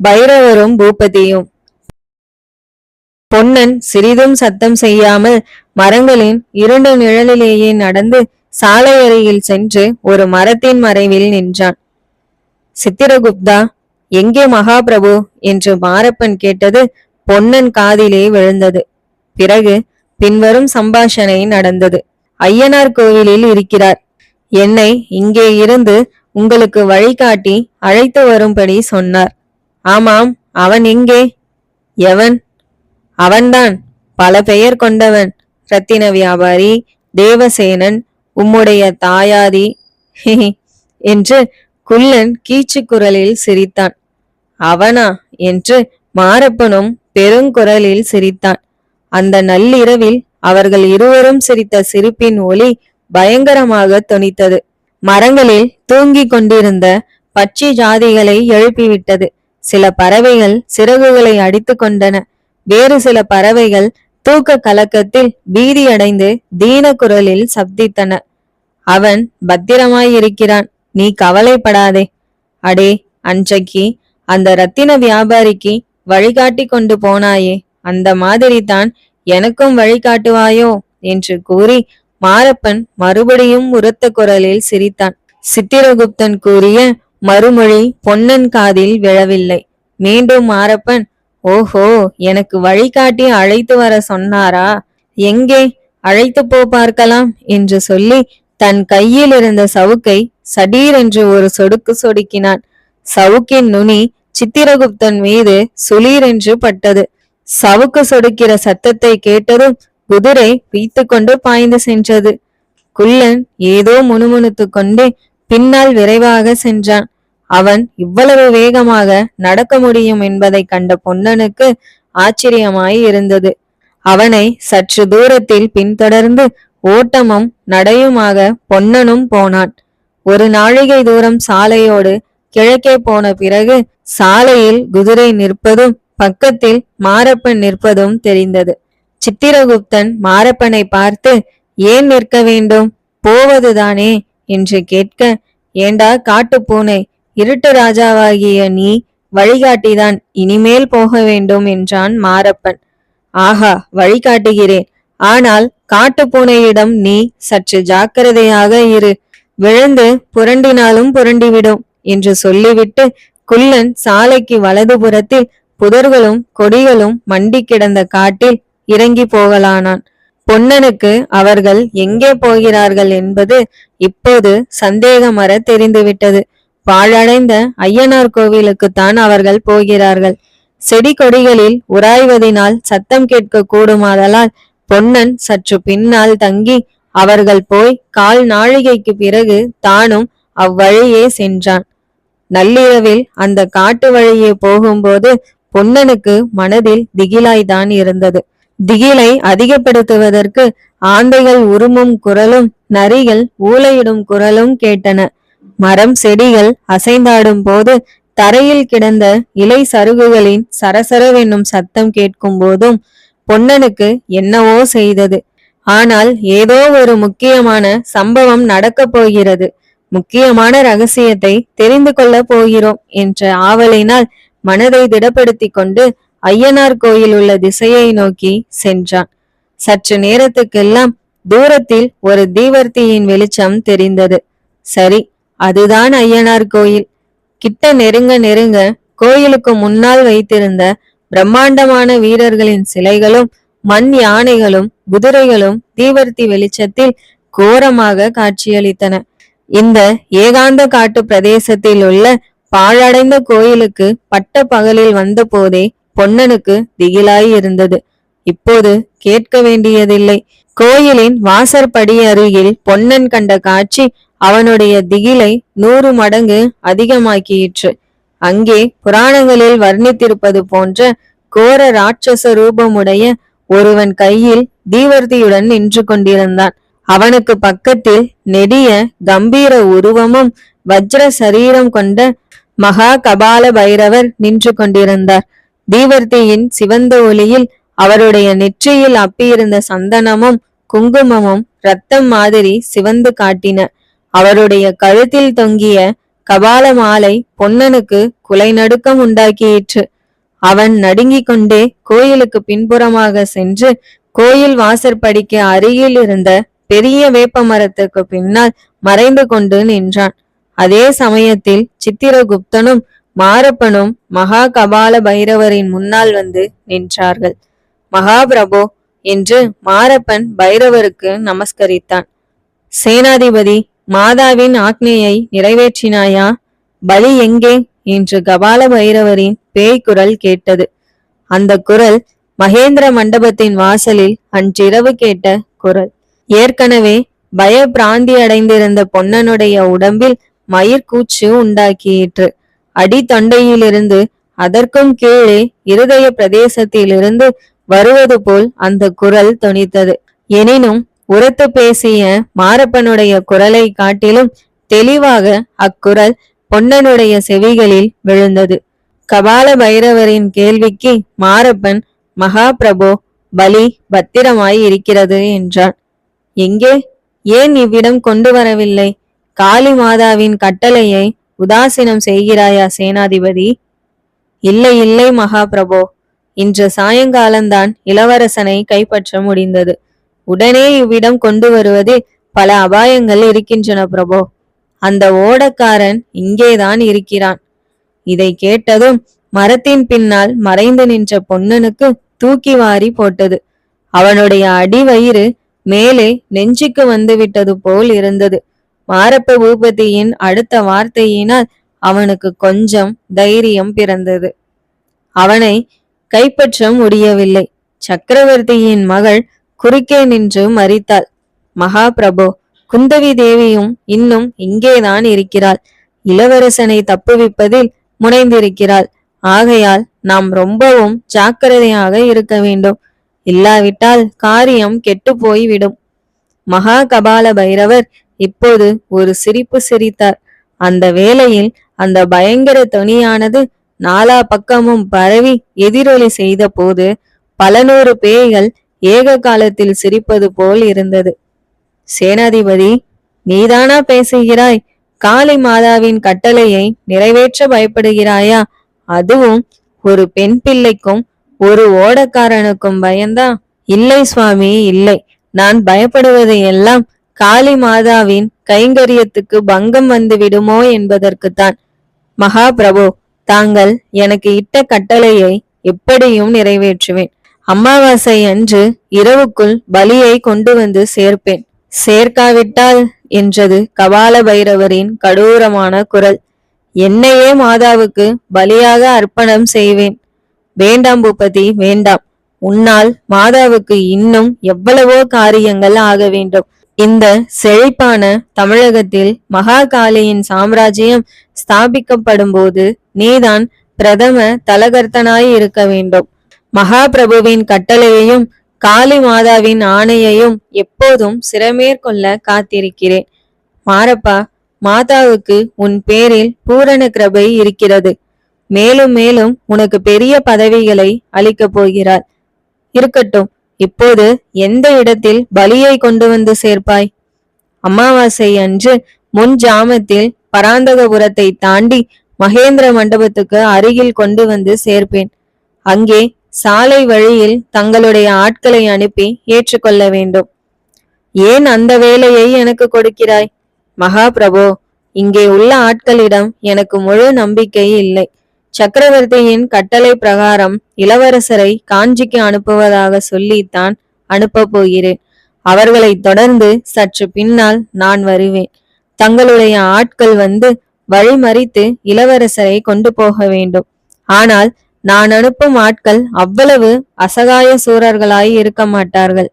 பைரவரும் பூபதியும். பொன்னன் சிறிதும் சத்தம் செய்யாமல் மரங்களின் இருண்ட நிழலிலேயே நடந்து சாலை அருகில் சென்று ஒரு மரத்தின் மறைவில் நின்றான். சித்திரகுப்தா, எங்கே மகாபிரபு என்று மாரப்பன் கேட்டது பொன்னன் காதிலே விழுந்தது. பிறகு பின்வரும் சம்பாஷணை நடந்தது. ஐயனார் கோவிலில் இருக்கிறார். என்னை இங்கே இருந்து உங்களுக்கு வழிகாட்டி அழைத்து வரும்படி சொன்னார். ஆமாம், அவன் எங்கே? எவன்? அவன்தான், பல பெயர் கொண்டவன். ரத்தின வியாபாரி, தேவசேனன், உம்முடைய தாயாதி என்று குள்ளன் கீச்சு குரலில் சிரித்தான். அவனா என்று மாரப்பனும் பெருங்குரலில் சிரித்தான். அந்த நள்ளிரவில் அவர்கள் இருவரும் சிரித்த சிரிப்பின் ஒலி பயங்கரமாக தொனித்தது. மரங்களில் தூங்கிக் கொண்டிருந்த பட்சி ஜாதிகளை எழுப்பிவிட்டது. சில பறவைகள் சிறகுகளை அடித்து கொண்டன. வேறு சில பறவைகள் தூக்க கலக்கத்தில் பீதியடைந்து தீன குரலில் சப்தித்தன. அவன் பத்திரமாயிருக்கிறான், நீ கவலைப்படாதே. அடே, அன்றைக்கு அந்த ரத்தின வியாபாரிக்கு வழிகாட்டி கொண்டு போனாயே, அந்த மாதிரி தான் எனக்கும் வழிகாட்டுவாயோ என்று கூறி மாரப்பன் மறுபடியும் உரத்த குரலில் சிரித்தான். சித்திரகுப்தன் கூறிய மறுமொழி பொன்னன் காதில் விழவில்லை. மீண்டும் மாரப்பன், ஓஹோ, எனக்கு வழிகாட்டி அழைத்து வர சொன்னாரா? எங்கே, அழைத்து போ பார்க்கலாம் என்று சொல்லி தன் கையில் இருந்த சவுக்கை சடீரென்று ஒரு சொடுக்கு சொடுக்கினான். சவுக்கின் நுனி சித்திரகுப்தன் மீது சுளீரென்று பட்டது. சவுக்கு சொடுக்கிற சத்தத்தை கேட்டதும் குதிரை பீத்து கொண்டு பாய்ந்து சென்றது. குள்ளன் ஏதோ முணுமுணுத்து கொண்டே பின்னால் விரைவாக சென்றான். அவன் இவ்வளவு வேகமாக நடக்க முடியும் என்பதை கண்ட பொன்னனுக்கு ஆச்சரியமாய் இருந்தது. அவனை சற்று தூரத்தில் பின்தொடர்ந்து ஓட்டமும் நடையுமாக பொன்னனும் போனான். ஒரு நாழிகை தூரம் சாலையோடு கிழக்கே போன பிறகு சாலையில் குதிரை நிற்பதும் பக்கத்தில் மாரப்பன் நிற்பதும் தெரிந்தது. சித்திரகுப்தன் மாரப்பனை பார்த்து, ஏன் நிற்க வேண்டும், போவதுதானே என்று கேட்க, ஏண்டா காட்டு பூனை, இருட்டு ராஜாவாகிய நீ வழிகாட்டிதான், இனிமேல் போக வேண்டும் என்றான் மாரப்பன். ஆஹா, வழிகாட்டுகிறேன், ஆனால் காட்டு பூனையிடம் நீ சற்று ஜாக்கிரதையாக இரு, விழுந்து புரண்டினாலும் புரண்டிவிடும் என்று சொல்லிவிட்டு குள்ளன் சாலைக்கு வலதுபுறத்தில் புதர்களும் கொடிகளும் மண்டி கிடந்த காட்டில் இறங்கி போகலானான். பொன்னனுக்கு அவர்கள் எங்கே போகிறார்கள் என்பது இப்போது சந்தேகமற தெரிந்துவிட்டது. பாழடைந்த ஐயனார் கோவிலுக்குத்தான் அவர்கள் போகிறார்கள். செடி கொடிகளில் உராய்வதினால் சத்தம் கேட்க கூடுமாதலால் பொன்னன் சற்று பின்னால் தங்கி அவர்கள் போய் கால் நாழிகைக்கு பிறகு தானும் அவ்வழியே சென்றான். நள்ளிரவில் அந்த காட்டு வழியே போகும்போது பொன்னனுக்கு மனதில் திகிலாய்தான் இருந்தது. திகிலை அதிகப்படுத்துவதற்கு ஆந்தைகள் உருமும் குரலும் நரிகள் ஊளையிடும் குரலும் கேட்டன. மரம் செடிகள் அசைந்தாடும் போது தரையில் கிடந்த இலை சருகுகளின் சரசரவென்னும் சத்தம் கேட்கும் போதும் பொன்னனுக்கு என்னவோ செய்தது. ஆனால் ஏதோ ஒரு முக்கியமான சம்பவம் நடக்கப் போகிறது, முக்கியமான ரகசியத்தை தெரிந்து கொள்ள போகிறோம் என்ற ஆவலினால் மனதை திடப்படுத்தி கொண்டு ஐயனார் கோயில் உள்ள திசையை நோக்கி சென்றான். சற்று நேரத்துக்கெல்லாம் தூரத்தில் ஒரு தீவர்த்தியின் வெளிச்சம் தெரிந்தது. சரி, அதுதான் ஐயனார் கோயில். கிட்ட நெருங்க நெருங்க கோயிலுக்கு முன்னால் வைத்திருந்த பிரம்மாண்டமான வீரர்களின் சிலைகளும் மண் யானைகளும் குதிரைகளும் தீவர்த்தி வெளிச்சத்தில் கோரமாக காட்சியளித்தன. இந்த ஏகாந்த காட்டு பிரதேசத்தில் உள்ள பாழடைந்த கோயிலுக்கு பட்ட பகலில் வந்த போதே பொன்னனுக்கு திகிலாய் இருந்தது. இப்போது கேட்க வேண்டியதில்லை. கோயிலின் வாசற்படி அருகில் பொன்னன் கண்ட காட்சி அவனுடைய திகிலை 100 மடங்கு அதிகமாக்கியிற்று. அங்கே புராணங்களில் வர்ணித்திருப்பது போன்ற கோர ராட்சச ரூபமுடைய ஒருவன் கையில் தீவர்த்தியுடன் நின்று கொண்டிருந்தான். அவனுக்கு பக்கத்தில் நெடிய கம்பீர உருவமும் வஜ்ர சரீரம் கொண்ட மகா கபால பைரவர் நின்று கொண்டிருந்தார். தீவர்த்தியின் சிவந்த ஒளியில் அவருடைய நெற்றியில் அப்பியிருந்த சந்தனமும் குங்குமமும் இரத்தம் மாதிரி சிவந்து காட்டின. அவருடைய கழுத்தில் தொங்கிய கபால மாலை பொன்னனுக்கு குலை நடுக்கம் உண்டாக்கியிற்று. அவன் நடுங்கிக் கொண்டே கோயிலுக்கு பின்புறமாக சென்று கோயில் வாசற்படிக்கு அருகில் இருந்த பெரிய வேப்ப மரத்துக்கு பின்னால் மறைந்து கொண்டு நின்றான். அதே சமயத்தில் சித்திரகுப்தனும் மாரப்பனும் மகா கபால பைரவரின் முன்னால் வந்து நின்றார்கள். மகாபிரபோ என்று மாரப்பன் பைரவருக்கு நமஸ்கரித்தான். சேனாதிபதி, மாதாவின் ஆக்ஞையை நிறைவேற்றினாயா? பலி எங்கே என்று கபால பைரவரின் பேய்குரல் கேட்டது. அந்த குரல் மகேந்திர மண்டபத்தின் வாசலில் அன்றிரவு கேட்ட குரல். ஏற்கனவே பய பிராந்தி அடைந்திருந்த பொன்னனுடைய உடம்பில் மயிர்கூச்சு உண்டாக்கியிற்று. அடி தொண்டையிலிருந்து அதற்கும் கீழே இருதய பிரதேசத்திலிருந்து வருவது போல் அந்த குரல் தொனித்தது. எனினும் உரத்து பேசிய மாரப்பனுடைய குரலை காட்டிலும் தெளிவாக அக்குரல் பொன்னனுடைய செவிகளில் விழுந்தது. கபால பைரவரின் கேள்விக்கு மாரப்பன், மகாபிரபோ, பலி பத்திரமாய் இருக்கிறது என்றான். எங்கே? ஏன் இவ்விடம் கொண்டு வரவில்லை? காளி மாதாவின் கட்டளையை உதாசீனம் செய்கிறாயா சேனாதிபதி? இல்லை இல்லை மகாபிரபோ, இன்று சாயங்காலம்தான் இளவரசனை கைப்பற்ற முடிந்தது. உடனே இவ்விடம் கொண்டு வருவதில் பல அபாயங்கள் இருக்கின்றன பிரபோ. அந்த ஓடக்காரன் இங்கேதான் இருக்கிறான். இதை கேட்டதும் மரத்தின் பின்னால் மறைந்து நின்ற பொன்னனுக்கு தூக்கி வாரி போட்டது. அவனுடைய அடிவயிறு மேலே நெஞ்சுக்கு வந்துவிட்டது போல் இருந்தது. மாரப்ப பூபதியின் அடுத்த வார்த்தையினால் அவனுக்கு கொஞ்சம் தைரியம் பிறந்தது. அவனை கைப்பற்ற முடியவில்லை. சக்கரவர்த்தியின் மகள் குறுக்கே நின்று மறித்தாள். மகாபிரபோ, குந்தவி தேவியும் இன்னும் இங்கேதான் இருக்கிறாள். இளவரசனை தப்புவிப்பதில் முனைந்திருக்கிறாள். ஆகையால் நாம் ரொம்பவும் ஜாக்கிரதையாக இருக்க வேண்டும். இல்லாவிட்டால் காரியம் கெட்டு போய்விடும். மகா கபால பைரவர் இப்போது ஒரு சிரிப்பு சிரித்தார். அந்த வேளையில் அந்த பயங்கர தொனியானது நாலா பக்கமும் பரவி எதிரொலி செய்த போது பல நூறு பேய்கள் ஏக காலத்தில் சிரிப்பது போல் இருந்தது. சேனாதிபதி, நீதானா பேசுகிறாய்? காளி மாதாவின் கட்டளையை நிறைவேற்ற பயப்படுகிறாயா? அதுவும் ஒரு பெண் பிள்ளைக்கும் ஒரு ஓடக்காரனுக்கும் பயந்தா? இல்லை சுவாமி, இல்லை. நான் பயப்படுவது எல்லாம் காளி மாதாவின் கைங்கரியத்துக்கு பங்கம் வந்து விடுமோ என்பதற்குத்தான். மகாபிரபு, தாங்கள் எனக்கு இட்ட கட்டளையை எப்படியும் நிறைவேற்றுவேன். அமாவாசை அன்று இரவுக்குள் பலியை கொண்டு வந்து சேர்ப்பேன். சேர்க்காவிட்டால் என்றது கபால பைரவரின் கடூரமான குரல். என்னையே மாதாவுக்கு பலியாக அர்ப்பணம் செய்வேன். வேண்டாம் பூபதி, வேண்டாம். உன்னால் மாதாவுக்கு இன்னும் எவ்வளவோ காரியங்கள் ஆக வேண்டும். இந்த செழிப்பான தமிழகத்தில் மகாகாளியின் சாம்ராஜ்யம் ஸ்தாபிக்கப்படும் போது நீதான் பிரதம தலகர்த்தனாய் இருக்க வேண்டும். மகாபிரபுவின் கட்டளையையும் காளி மாதாவின் ஆணையையும் எப்போதும் சிறமேற்கொள்ள காத்திருக்கிறேன். மாரப்பா, மாதாவுக்கு உன் பேரில் பூரண கிருபை இருக்கிறது. மேலும் மேலும் உனக்கு பெரிய பதவிகளை அளிக்கப் போகிறார். இருக்கட்டும், இப்போது எந்த இடத்தில் பலியை கொண்டு வந்து சேர்ப்பாய்? அமாவாசை அன்று முன் ஜாமத்தில் பராந்தகபுரத்தை தாண்டி மகேந்திர மண்டபத்துக்கு அருகில் கொண்டு வந்து சேர்ப்பேன். அங்கே சாலை வழியில் தங்களுடைய ஆட்களை அனுப்பி ஏற்றுக்கொள்ள வேண்டும். ஏன் அந்த வேலையை எனக்கு கொடுக்கிறாய்? மகாபிரபோ, இங்கே உள்ள ஆட்களிடம் எனக்கு முழு நம்பிக்கை இல்லை. சக்கரவர்த்தியின் கட்டளை பிரகாரம் இளவரசரை காஞ்சிக்கு அனுப்புவதாக சொல்லித்தான் அனுப்ப போகிறேன். அவர்களை தொடர்ந்து சற்று பின்னால் நான் வருவேன். தங்களுடைய ஆட்கள் வந்து வழிமறித்து இளவரசரை கொண்டு போக வேண்டும். ஆனால் நான் அனுப்பும் ஆட்கள் அவ்வளவு அசகாய சூரர்களாய் இருக்க மாட்டார்கள்.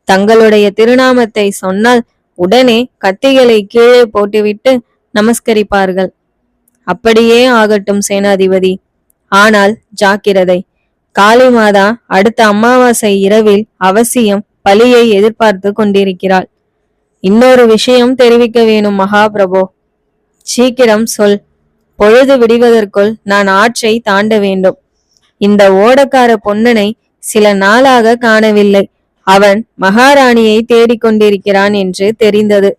தங்களுடைய திருநாமத்தை சொன்னால் உடனே கத்திகளை கீழே போட்டுவிட்டு நமஸ்கரிப்பார்கள். அப்படியே ஆகட்டும் சேனாதிபதி. ஆனால் ஜாக்கிரதை. காளி மாதா அடுத்த அமாவாசை இரவில் அவசியம் பலியை எதிர்பார்த்து கொண்டிருக்கிறாள். இன்னொரு விஷயம் தெரிவிக்க வேணும் மகாபிரபோ. சீக்கிரம் சொல். பொழுது விடுவதற்குள் நான் ஆற்றை தாண்ட வேண்டும். இந்த ஓடக்கார பொன்னனை சில நாளாக காணவில்லை. அவன் மகாராணியை தேடிக்கொண்டிருக்கிறான் என்று தெரிந்தது.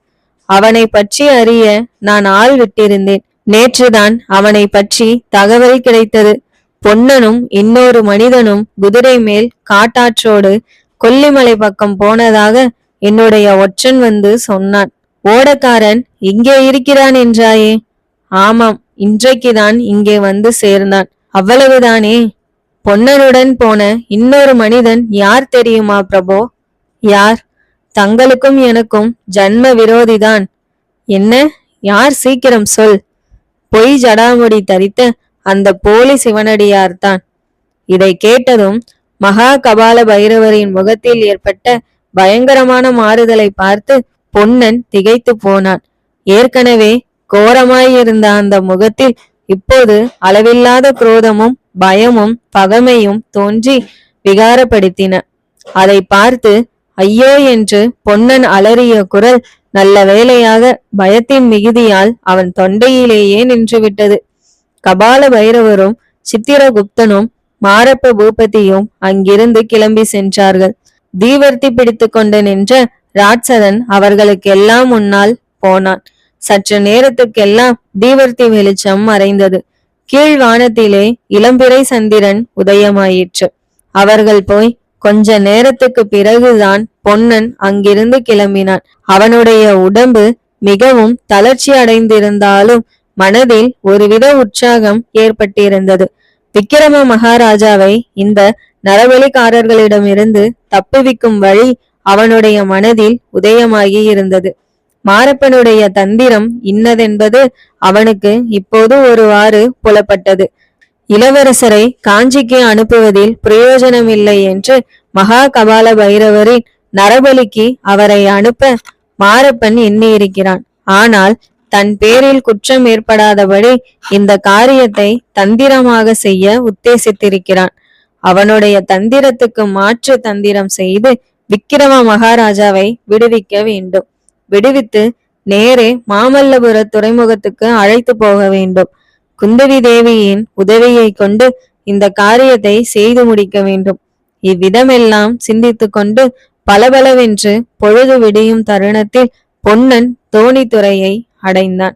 அவனை பற்றி அறிய நான் ஆள் விட்டிருந்தேன். நேற்றுதான் அவனை பற்றி தகவல் கிடைத்தது. பொன்னனும் இன்னொரு மனிதனும் குதிரை மேல் காட்டாற்றோடு கொல்லிமலை பக்கம் போனதாக என்னுடைய ஒற்றன் வந்து சொன்னான். ஓடக்காரன் இங்கே இருக்கிறான் என்றாயே? ஆமாம், இன்றைக்குதான் இங்கே வந்து சேர்ந்தான். அவ்வளவுதானே? பொன்னனுடன் போன இன்னொரு மனிதன் யார் தெரியுமா பிரபோ? யார்? தங்களுக்கும் எனக்கும் ஜன்ம விரோதிதான். என்ன? யார்? சீக்கிரம் சொல். பொய் ஜடாமுடி தரித்த அந்த போலி சிவனடியார்தான். இதை கேட்டதும் மகா கபால பைரவரின் முகத்தில் ஏற்பட்ட பயங்கரமான மாறுதலை பார்த்து பொன்னன் திகைத்து போனான். ஏற்கனவே கோரமாயிருந்த அந்த முகத்தில் இப்போது அளவில்லாத குரோதமும் பயமும் பகைமையும் தோன்றி விகாரப்படுத்தின. அதை பார்த்து ஐயோ என்று பொன்னன் அலறிய குரல் நல்ல வேளையாக பயத்தின் மிகுதியால் அவன் தொண்டையிலேயே நின்றுவிட்டது. கபால பைரவரும் சித்திரகுப்தனும் மாரப்ப பூபதியும் அங்கிருந்து கிளம்பி சென்றார்கள். தீவர்த்தி பிடித்து கொண்டு நின்ற ராட்சதன் அவர்களுக்கெல்லாம் முன்னால் போனான். சற்று நேரத்துக்கெல்லாம் தீவர்த்தி வெளிச்சம் மறைந்தது. கீழ் வானத்திலே இளம்பிறை சந்திரன் உதயமாயிற்று. அவர்கள் போய் கொஞ்ச நேரத்துக்கு பிறகுதான் பொன்னன் அங்கிருந்து கிளம்பினான். அவனுடைய உடம்பு மிகவும் தளர்ச்சி அடைந்திருந்தாலும் மனதில் ஒருவித உற்சாகம் ஏற்பட்டிருந்தது. விக்கிரம மகாராஜாவை இந்த நரபலிக்காரர்களிடமிருந்து தப்புவிக்கும் வழி அவனுடைய மனதில் உதயமாகி இருந்தது. மாரப்பனுடைய தந்திரம் இன்னதென்பது அவனுக்கு இப்போது ஒருவாறு புலப்பட்டது. இளவரசரை காஞ்சிக்கு அனுப்புவதில் பிரயோஜனமில்லை என்று மகா கபால பைரவரின் நரபலிக்கு அவரை அனுப்ப மாரப்பன் எண்ணியிருக்கிறான். ஆனால் தன் பேரில் குற்றம் ஏற்படாதபடி இந்த காரியத்தை தந்திரமாக செய்ய உத்தேசித்திருக்கிறான். அவனுடைய தந்திரத்துக்கு மாற்று தந்திரம் செய்து விக்கிரம மகாராஜாவை விடுவிக்க வேண்டும். விடுவித்து நேரே மாமல்லபுர துறைமுகத்துக்கு அழைத்து போக வேண்டும். குந்தவி தேவியின் உதவியை கொண்டு இந்த காரியத்தை செய்து முடிக்க வேண்டும். இவ்விதமெல்லாம் சிந்தித்து கொண்டு பலபலவென்று பொழுது விடியும் தருணத்தில் பொன்னன் தோணித்துறையை அடைந்தான்.